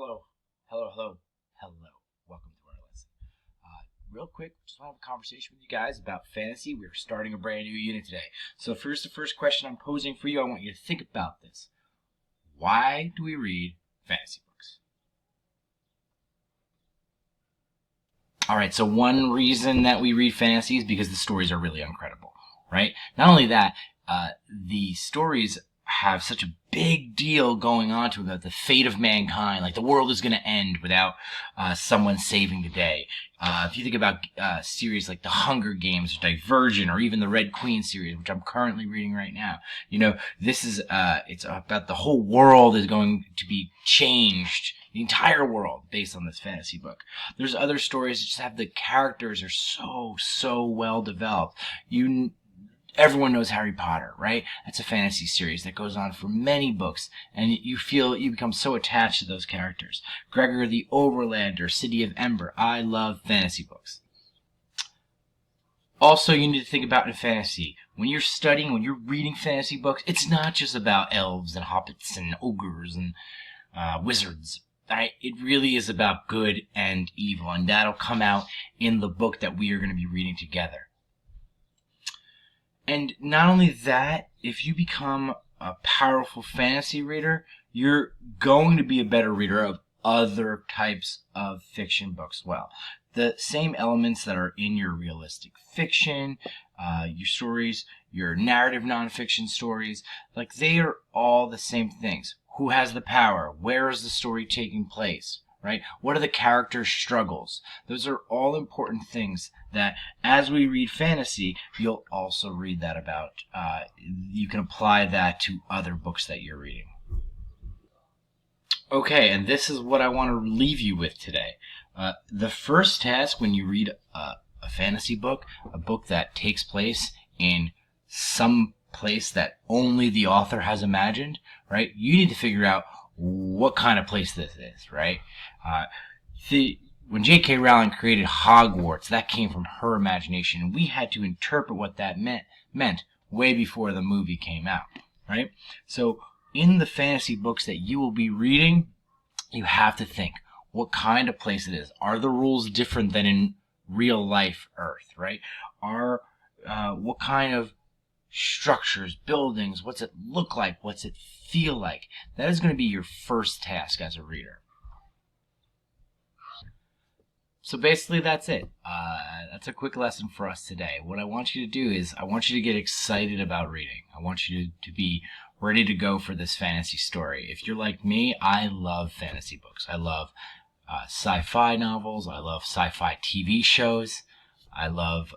Hello, hello, hello, hello. Welcome to our lesson. Real quick, just want to have a conversation with you guys about fantasy. We're starting a brand new unit today. So first, the first question I'm posing for you, I want you to think about this. Why do we read fantasy books? Alright, so one reason that we read fantasy is because the stories are really incredible, right? Not only that, the stories have such a big deal going on to them, that the fate of mankind, like the world is going to end without someone saving the day. If you think about series like The Hunger Games, or Divergent, or even the Red Queen series, which I'm currently reading right now, this is it's about the whole world is going to be changed, the entire world, based on this fantasy book. There's other stories that just have the characters are so well developed. Everyone knows Harry Potter, right? That's a fantasy series that goes on for many books, and you become so attached to those characters. Gregor the Overlander, City of Ember. I love fantasy books. Also, you need to think about in fantasy, when you're studying, when you're reading fantasy books, it's not just about elves and hobbits and ogres and wizards. Right? It really is about good and evil, and that'll come out in the book that we are going to be reading together. And not only that, if you become a powerful fantasy reader, you're going to be a better reader of other types of fiction books. Well, the same elements that are in your realistic fiction, your stories, your narrative nonfiction stories, like they are all the same things. Who has the power? Where is the story taking place? Right? What are the characters' struggles? Those are all important things that, as we read fantasy, you'll also read that about. You can apply that to other books that you're reading. Okay, and this is what I want to leave you with today. The first task when you read a fantasy book, a book that takes place in some place that only the author has imagined, right? You need to figure out what kind of place this is, right? When J.K. Rowling created Hogwarts, that came from her imagination, and we had to interpret what that meant way before the movie came out, right? So in the fantasy books that you will be reading, you have to think what kind of place it is. Are the rules different than in real life Earth, right? What kind of structures, buildings, what's it look like, what's it feel like? That is going to be your first task as a reader. So basically that's it. That's a quick lesson for us today. What I want you to do is I want you to get excited about reading. I want you to be ready to go for this fantasy story. If you're like me, I love fantasy books. I love sci-fi novels. I love sci-fi TV shows. I love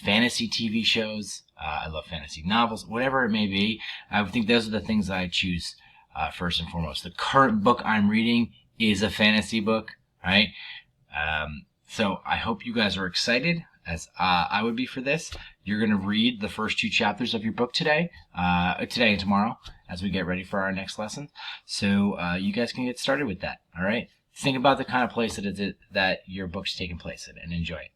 fantasy TV shows. I love fantasy novels, whatever it may be. I think those are the things that I choose first and foremost. The current book I'm reading is a fantasy book, right? So I hope you guys are excited, as I would be for this. You're going to read the first 2 chapters of your book today and tomorrow, as we get ready for our next lesson. So you guys can get started with that, all right? Think about the kind of place that your book's taking place in, and enjoy it.